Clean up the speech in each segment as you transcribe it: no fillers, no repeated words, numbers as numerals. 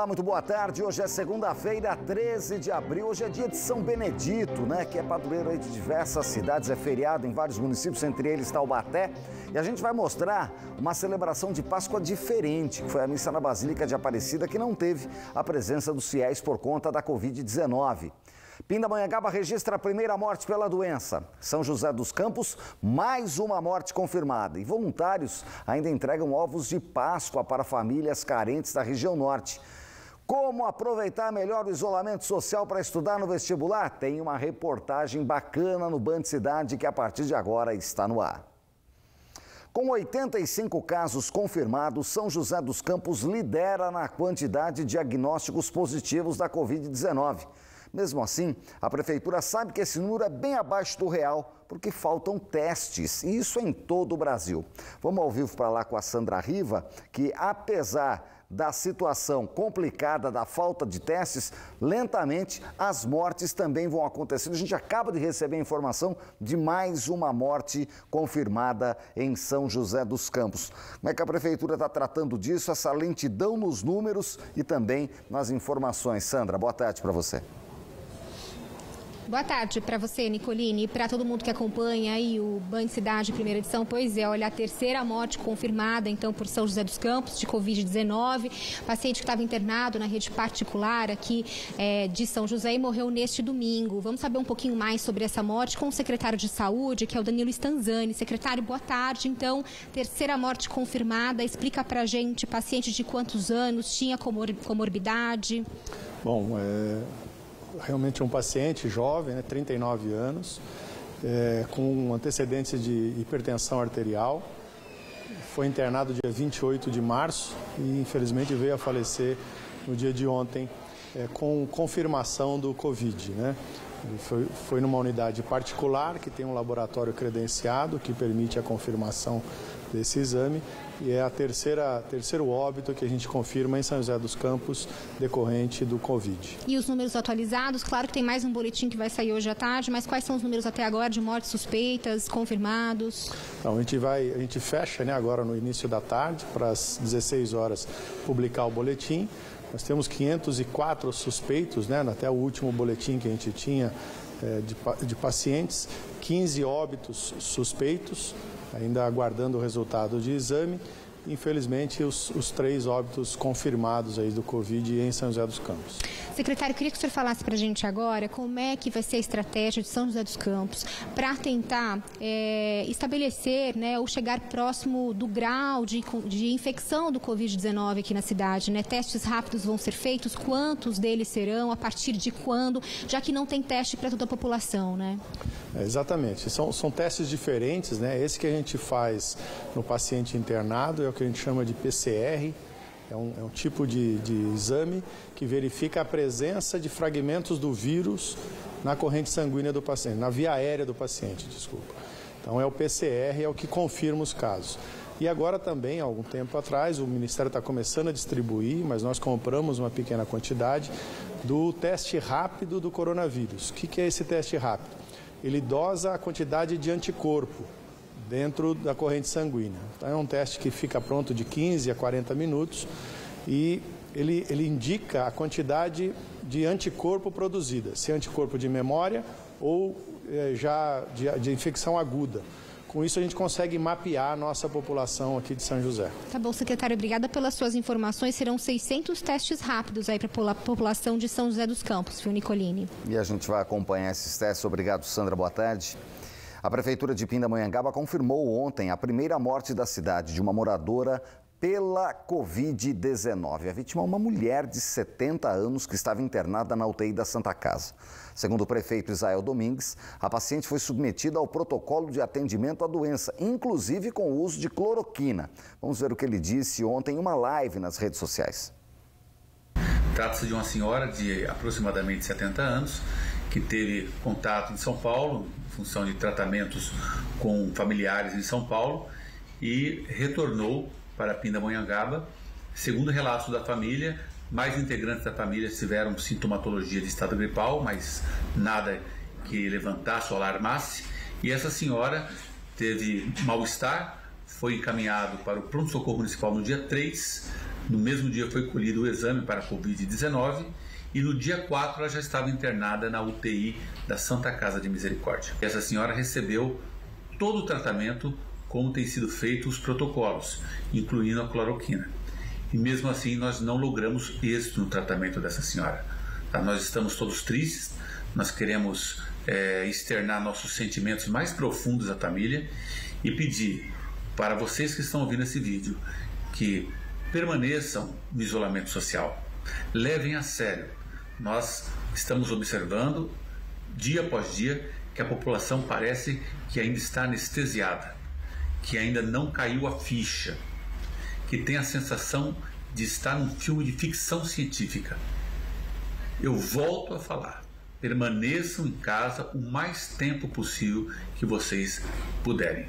Muito boa tarde, hoje é segunda-feira, 13 de abril, hoje é dia de São Benedito, né, que é padroeiro aí de diversas cidades, é feriado em vários municípios, entre eles Taubaté, e a gente vai mostrar uma celebração de Páscoa diferente, que foi a missa na Basílica de Aparecida, que não teve a presença dos fiéis por conta da Covid-19. Pindamonhangaba registra a primeira morte pela doença. São José dos Campos, mais uma morte confirmada. E voluntários ainda entregam ovos de Páscoa para famílias carentes da região norte. Como aproveitar melhor o isolamento social para estudar no vestibular? Tem uma reportagem bacana no Band Cidade que a partir de agora está no ar. Com 85 casos confirmados, São José dos Campos lidera na quantidade de diagnósticos positivos da Covid-19. Mesmo assim, a Prefeitura sabe que esse número é bem abaixo do real, porque faltam testes, e isso em todo o Brasil. Vamos ao vivo para lá com a Sandra Riva, que apesar da situação complicada da falta de testes, lentamente as mortes também vão acontecendo. A gente acaba de receber a informação de mais uma morte confirmada em São José dos Campos. Como é que a Prefeitura está tratando disso, essa lentidão nos números e também nas informações? Sandra, boa tarde para você. Boa tarde para você, Nicoline, e para todo mundo que acompanha aí o Band Cidade, primeira edição. Pois é, olha, a terceira morte confirmada, então, por São José dos Campos, de Covid-19. Paciente que estava internado na rede particular aqui de São José e morreu neste domingo. Vamos saber um pouquinho mais sobre essa morte com o secretário de Saúde, que é o Danilo Stanzani. Secretário, boa tarde. Então, terceira morte confirmada. Explica pra gente, paciente de quantos anos, tinha comorbidade? Bom, realmente é um paciente jovem, 39 anos, com antecedentes de hipertensão arterial. Foi internado dia 28 de março e infelizmente veio a falecer no dia de ontem com confirmação do Covid, né? Ele foi numa unidade particular que tem um laboratório credenciado que permite a confirmação desse exame e é a terceiro óbito que a gente confirma em São José dos Campos decorrente do Covid. E os números atualizados? Claro que tem mais um boletim que vai sair hoje à tarde, mas quais são os números até agora de mortes suspeitas, confirmados? Então, a gente fecha, né, agora no início da tarde, para as 16 horas, publicar o boletim. Nós temos 504 suspeitos, né, até o último boletim que a gente tinha de pacientes, 15 óbitos suspeitos, ainda aguardando o resultado de exame. Infelizmente, os 3 óbitos confirmados aí do Covid em São José dos Campos. Secretário, queria que o senhor falasse para a gente agora como é que vai ser a estratégia de São José dos Campos para tentar estabelecer, né, ou chegar próximo do grau de infecção do Covid-19 aqui na cidade, né? Testes rápidos vão ser feitos, quantos deles serão, a partir de quando, já que não tem teste para toda a população, né? Exatamente, são testes diferentes, né? Esse que a gente faz no paciente internado é o que a gente chama de PCR, é um tipo de exame que verifica a presença de fragmentos do vírus na corrente sanguínea do paciente, na via aérea do paciente, desculpa. Então é o PCR, é o que confirma os casos. E agora também, há algum tempo atrás, o Ministério está começando a distribuir, mas nós compramos uma pequena quantidade do teste rápido do coronavírus. O que é esse teste rápido? Ele dosa a quantidade de anticorpo dentro da corrente sanguínea. Então, é um teste que fica pronto de 15 a 40 minutos e ele indica a quantidade de anticorpo produzida, se é anticorpo de memória ou já de infecção aguda. Com isso, a gente consegue mapear a nossa população aqui de São José. Tá bom, secretário. Obrigada pelas suas informações. Serão 600 testes rápidos aí para a população de São José dos Campos, viu, Nicoline? E a gente vai acompanhar esses testes. Obrigado, Sandra. Boa tarde. A Prefeitura de Pindamonhangaba confirmou ontem a primeira morte da cidade de uma moradora pela Covid-19. A vítima é uma mulher de 70 anos que estava internada na UTI da Santa Casa. Segundo o prefeito Israel Domingues, a paciente foi submetida ao protocolo de atendimento à doença, inclusive com o uso de cloroquina. Vamos ver o que ele disse ontem em uma live nas redes sociais. Trata-se de uma senhora de aproximadamente 70 anos que teve contato em São Paulo, em função de tratamentos com familiares em São Paulo, e retornou para Pindamonhangaba. Segundo relatos da família, mais integrantes da família tiveram sintomatologia de estado gripal, mas nada que levantasse ou alarmasse. E essa senhora teve mal-estar, foi encaminhado para o pronto-socorro municipal no dia 3, No mesmo dia foi colhido o exame para a Covid-19 e no dia 4 ela já estava internada na UTI da Santa Casa de Misericórdia. Essa senhora recebeu todo o tratamento como tem sido feito os protocolos, incluindo a cloroquina. E mesmo assim nós não logramos êxito no tratamento dessa senhora. Tá? Nós estamos todos tristes, nós queremos externar nossos sentimentos mais profundos à família e pedir para vocês que estão ouvindo esse vídeo que permaneçam no isolamento social, levem a sério. Nós estamos observando dia após dia que a população parece que ainda está anestesiada, que ainda não caiu a ficha, que tem a sensação de estar num filme de ficção científica. Eu volto a falar, permaneçam em casa o mais tempo possível que vocês puderem.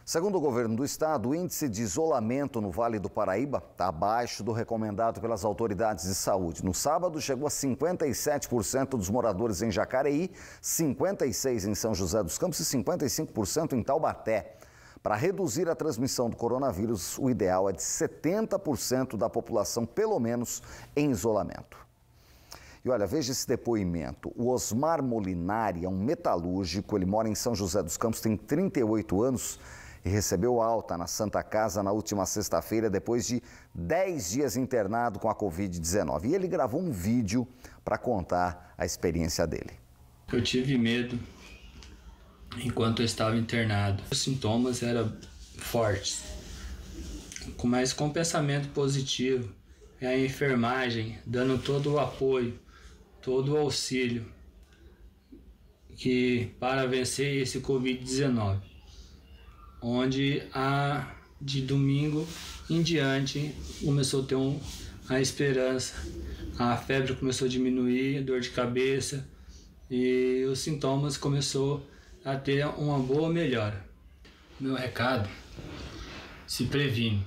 Segundo o governo do estado, o índice de isolamento no Vale do Paraíba está abaixo do recomendado pelas autoridades de saúde. No sábado, chegou a 57% dos moradores em Jacareí, 56% em São José dos Campos e 55% em Taubaté. Para reduzir a transmissão do coronavírus, o ideal é de 70% da população, pelo menos, em isolamento. E olha, veja esse depoimento. O Osmar Molinari é um metalúrgico, ele mora em São José dos Campos, tem 38 anos e recebeu alta na Santa Casa na última sexta-feira, depois de 10 dias internado com a Covid-19. E ele gravou um vídeo para contar a experiência dele. Eu tive medo enquanto eu estava internado. Os sintomas eram fortes, mas com pensamento positivo, é a enfermagem dando todo o apoio, todo o auxílio para vencer esse Covid-19, onde de domingo em diante começou a ter a esperança, a febre começou a diminuir, a dor de cabeça e os sintomas começou a ter uma boa melhora. Meu recado: se previne,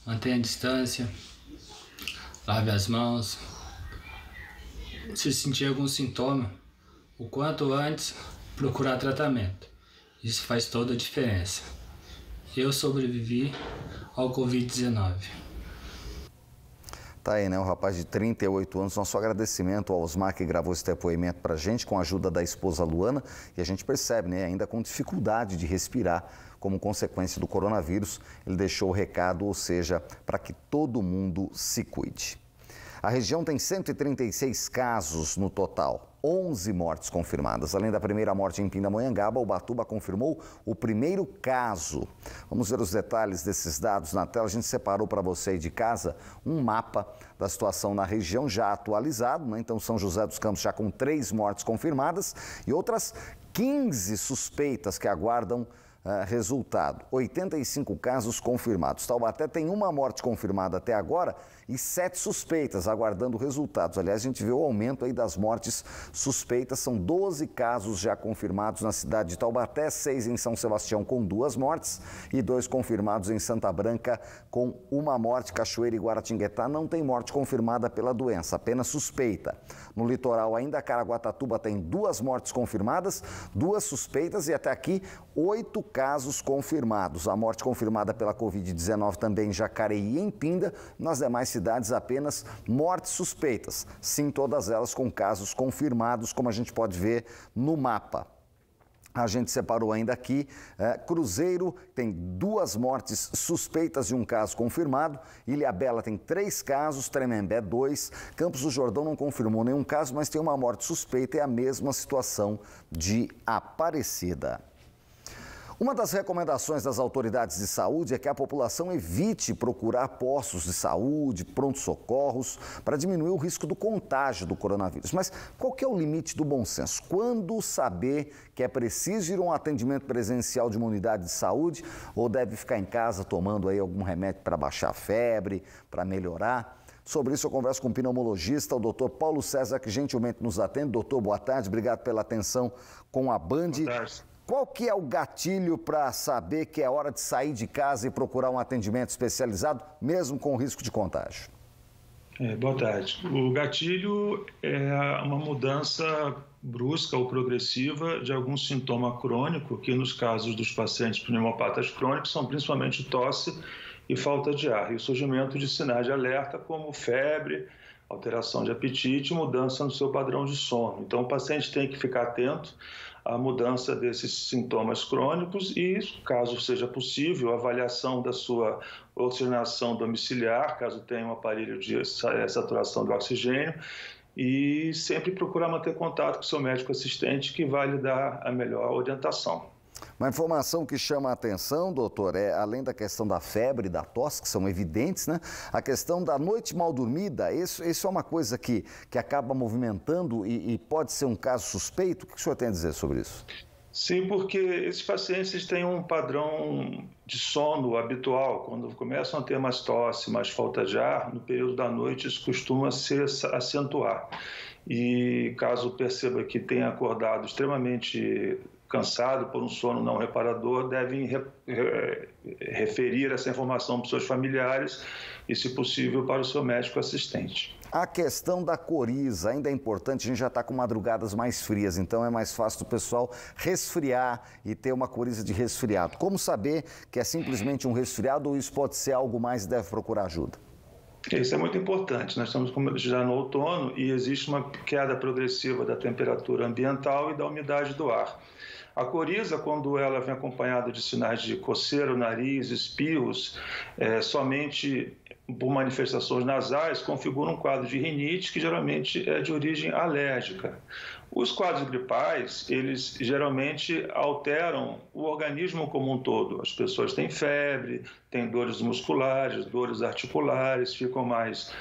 mantenha a distância, lave as mãos. Se sentir algum sintoma, o quanto antes procurar tratamento. Isso faz toda a diferença. Eu sobrevivi ao Covid-19. Tá aí, né? Um rapaz de 38 anos. Nosso agradecimento ao Osmar que gravou esse depoimento pra gente, com a ajuda da esposa Luana. E a gente percebe, né? Ainda com dificuldade de respirar como consequência do coronavírus. Ele deixou o recado, ou seja, para que todo mundo se cuide. A região tem 136 casos no total, 11 mortes confirmadas. Além da primeira morte em Pindamonhangaba, Ubatuba confirmou o primeiro caso. Vamos ver os detalhes desses dados na tela. A gente separou para você aí de casa um mapa da situação na região já atualizado, né? Então, São José dos Campos já com 3 mortes confirmadas e outras 15 suspeitas que aguardam resultado. 85 casos confirmados. Taubaté tem 1 morte confirmada até agora e 7 suspeitas aguardando resultados. Aliás, a gente vê o aumento aí das mortes suspeitas. São 12 casos já confirmados na cidade de Taubaté, 6 em São Sebastião com 2 mortes e 2 confirmados em Santa Branca com 1 morte. Cachoeira e Guaratinguetá não tem morte confirmada pela doença, apenas suspeita. No litoral ainda, Caraguatatuba tem 2 mortes confirmadas, 2 suspeitas e até aqui 8 casos confirmados. A morte confirmada pela Covid-19 também em Jacareí e em Pinda. Nas demais cidades, apenas mortes suspeitas. Sim, todas elas com casos confirmados, como a gente pode ver no mapa. A gente separou ainda aqui, Cruzeiro tem 2 mortes suspeitas e 1 caso confirmado. Ilhabela tem 3 casos, Tremembé 2. Campos do Jordão não confirmou nenhum caso, mas tem 1 morte suspeita e a mesma situação de Aparecida. Uma das recomendações das autoridades de saúde é que a população evite procurar postos de saúde, pronto-socorros, para diminuir o risco do contágio do coronavírus. Mas qual que é o limite do bom senso? Quando saber que é preciso ir a um atendimento presencial de uma unidade de saúde ou deve ficar em casa tomando aí algum remédio para baixar a febre, para melhorar? Sobre isso eu converso com o pneumologista, o doutor Paulo César, que gentilmente nos atende. Doutor, boa tarde, obrigado pela atenção com a Band. Boa tarde. Qual que é o gatilho para saber que é hora de sair de casa e procurar um atendimento especializado, mesmo com risco de contágio? Boa tarde. O gatilho é uma mudança brusca ou progressiva de algum sintoma crônico, que nos casos dos pacientes pneumopatas crônicos são principalmente tosse e falta de ar, e o surgimento de sinais de alerta como febre, alteração de apetite e mudança no seu padrão de sono. Então, o paciente tem que ficar atento à mudança desses sintomas crônicos e, caso seja possível, a avaliação da sua oxigenação domiciliar, caso tenha um aparelho de saturação do oxigênio, e sempre procurar manter contato com o seu médico assistente, que vai lhe dar a melhor orientação. Uma informação que chama a atenção, doutor, é além da questão da febre e da tosse, que são evidentes, né? A questão da noite mal dormida, isso é uma coisa que acaba movimentando e pode ser um caso suspeito? O que o senhor tem a dizer sobre isso? Sim, porque esses pacientes têm um padrão de sono habitual. Quando começam a ter mais tosse, mais falta de ar, no período da noite isso costuma se acentuar. E caso perceba que tenha acordado extremamente cansado por um sono não reparador, devem referir essa informação para os seus familiares e, se possível, para o seu médico assistente. A questão da coriza ainda é importante, a gente já está com madrugadas mais frias, então é mais fácil do pessoal resfriar e ter uma coriza de resfriado. Como saber que é simplesmente um resfriado ou isso pode ser algo mais e deve procurar ajuda? Isso é muito importante. Nós estamos já no outono e existe uma queda progressiva da temperatura ambiental e da umidade do ar. A coriza, quando ela vem acompanhada de sinais de coceira, nariz, espirros, somente por manifestações nasais, configura um quadro de rinite que geralmente é de origem alérgica. Os quadros gripais, eles geralmente alteram o organismo como um todo. As pessoas têm febre, têm dores musculares, dores articulares, ficam mais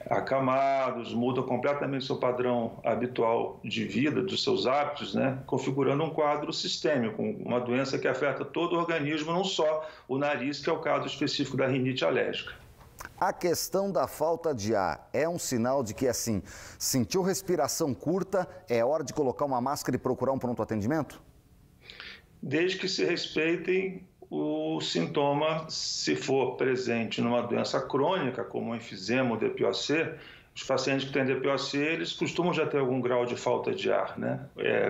acamados, mudam completamente seu padrão habitual de vida, dos seus hábitos, né? Configurando um quadro sistêmico, uma doença que afeta todo o organismo, não só o nariz, que é o caso específico da rinite alérgica. A questão da falta de ar é um sinal de que, assim, sentiu respiração curta, é hora de colocar uma máscara e procurar um pronto atendimento? Desde que se respeitem o sintoma, se for presente numa doença crônica, como o enfisema ou DPOC, os pacientes que têm DPOC, eles costumam já ter algum grau de falta de ar, né?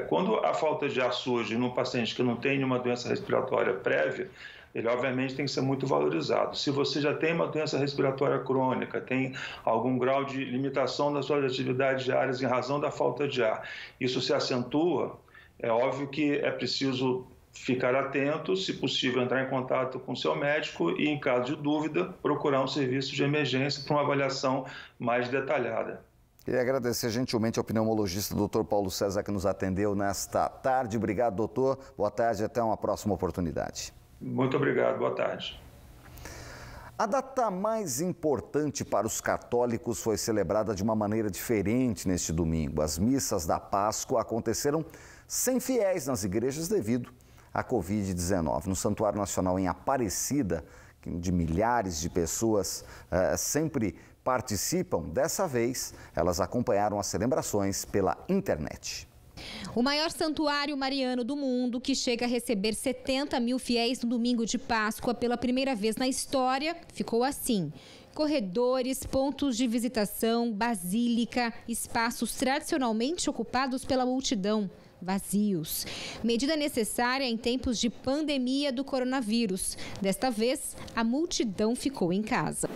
Quando a falta de ar surge num paciente que não tem nenhuma doença respiratória prévia, ele obviamente tem que ser muito valorizado. Se você já tem uma doença respiratória crônica, tem algum grau de limitação das suas atividades diárias em razão da falta de ar, isso se acentua, é óbvio que é preciso ficar atento, se possível entrar em contato com o seu médico e, em caso de dúvida, procurar um serviço de emergência para uma avaliação mais detalhada. Queria agradecer gentilmente ao pneumologista Dr. Paulo César que nos atendeu nesta tarde. Obrigado, doutor. Boa tarde e até uma próxima oportunidade. Muito obrigado. Boa tarde. A data mais importante para os católicos foi celebrada de uma maneira diferente neste domingo. As missas da Páscoa aconteceram sem fiéis nas igrejas devido à Covid-19. No Santuário Nacional em Aparecida, de milhares de pessoas sempre participam, dessa vez elas acompanharam as celebrações pela internet. O maior santuário mariano do mundo, que chega a receber 70 mil fiéis no domingo de Páscoa pela primeira vez na história, ficou assim. Corredores, pontos de visitação, basílica, espaços tradicionalmente ocupados pela multidão, vazios. Medida necessária em tempos de pandemia do coronavírus. Desta vez, a multidão ficou em casa.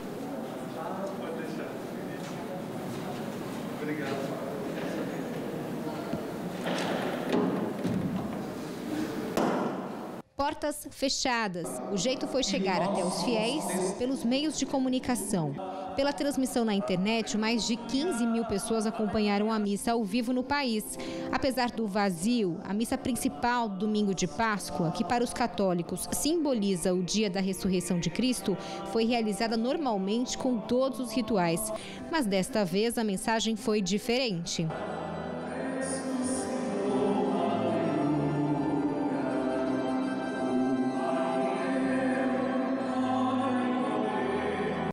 Obrigado. Portas fechadas. O jeito foi chegar até os fiéis pelos meios de comunicação. Pela transmissão na internet, mais de 15 mil pessoas acompanharam a missa ao vivo no país. Apesar do vazio, a missa principal do domingo de Páscoa, que para os católicos simboliza o dia da ressurreição de Cristo, foi realizada normalmente com todos os rituais. Mas desta vez a mensagem foi diferente.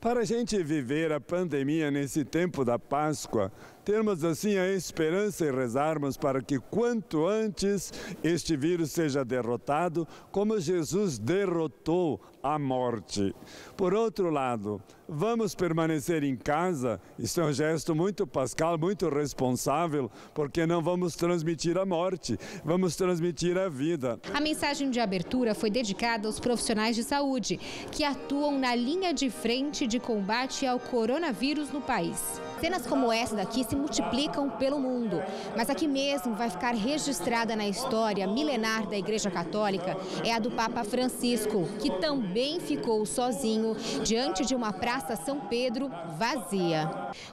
Para a gente viver a pandemia nesse tempo da Páscoa, termos assim a esperança e rezarmos para que quanto antes este vírus seja derrotado, como Jesus derrotou a morte. Por outro lado, vamos permanecer em casa, isso é um gesto muito pascal, muito responsável, porque não vamos transmitir a morte, vamos transmitir a vida. A mensagem de abertura foi dedicada aos profissionais de saúde, que atuam na linha de frente de combate ao coronavírus no país. Cenas como essa daqui se multiplicam pelo mundo, mas aqui mesmo vai ficar registrada na história milenar da Igreja Católica é a do Papa Francisco, que também ficou sozinho diante de uma Praça São Pedro vazia.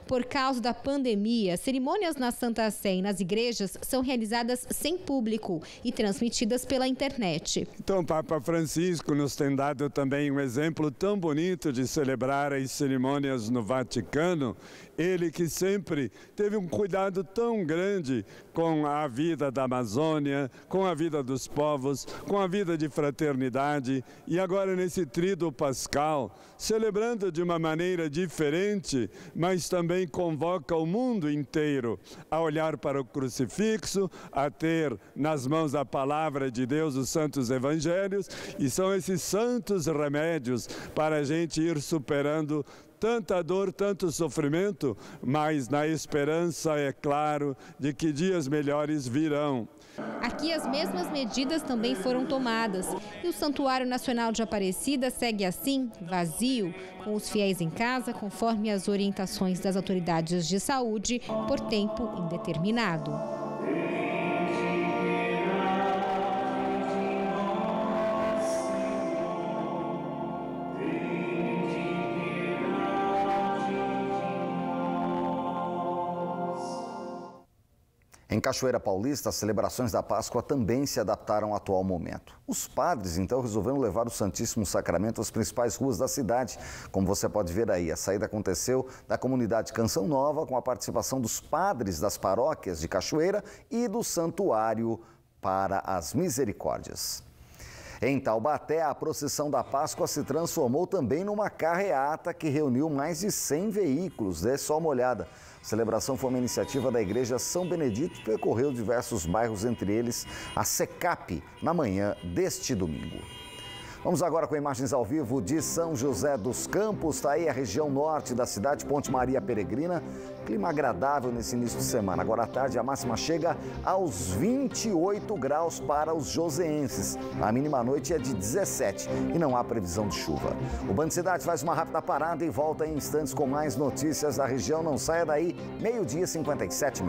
Por causa da pandemia, cerimônias na Santa Sé e nas igrejas são realizadas sem público e transmitidas pela internet. Então, o Papa Francisco nos tem dado também um exemplo tão bonito de celebrar as cerimônias no Vaticano. Ele que sempre teve um cuidado tão grande com a vida da Amazônia, com a vida dos povos, com a vida de fraternidade e agora nesse tríduo pascal, celebrando de uma maneira diferente, mas também convoca o mundo inteiro a olhar para o crucifixo, a ter nas mãos a palavra de Deus, os santos evangelhos, e são esses santos remédios para a gente ir superando tanta dor, tanto sofrimento, mas na esperança, é claro, de que dias melhores virão. Aqui as mesmas medidas também foram tomadas e o Santuário Nacional de Aparecida segue assim, vazio, com os fiéis em casa, conforme as orientações das autoridades de saúde, por tempo indeterminado. Em Cachoeira Paulista, as celebrações da Páscoa também se adaptaram ao atual momento. Os padres, então, resolveram levar o Santíssimo Sacramento às principais ruas da cidade. Como você pode ver aí, a saída aconteceu da comunidade Canção Nova, com a participação dos padres das paróquias de Cachoeira e do Santuário para as Misericórdias. Em Taubaté, a procissão da Páscoa se transformou também numa carreata que reuniu mais de 100 veículos. Dê só uma olhada. A celebração foi uma iniciativa da Igreja São Benedito que percorreu diversos bairros, entre eles a Secap, na manhã deste domingo. Vamos agora com imagens ao vivo de São José dos Campos. Está aí a região norte da cidade, Ponte Maria Peregrina. Clima agradável nesse início de semana. Agora à tarde a máxima chega aos 28 graus para os joseenses. A mínima à noite é de 17 e não há previsão de chuva. O Band Cidade faz uma rápida parada e volta em instantes com mais notícias da região. Não saia daí, 12h57.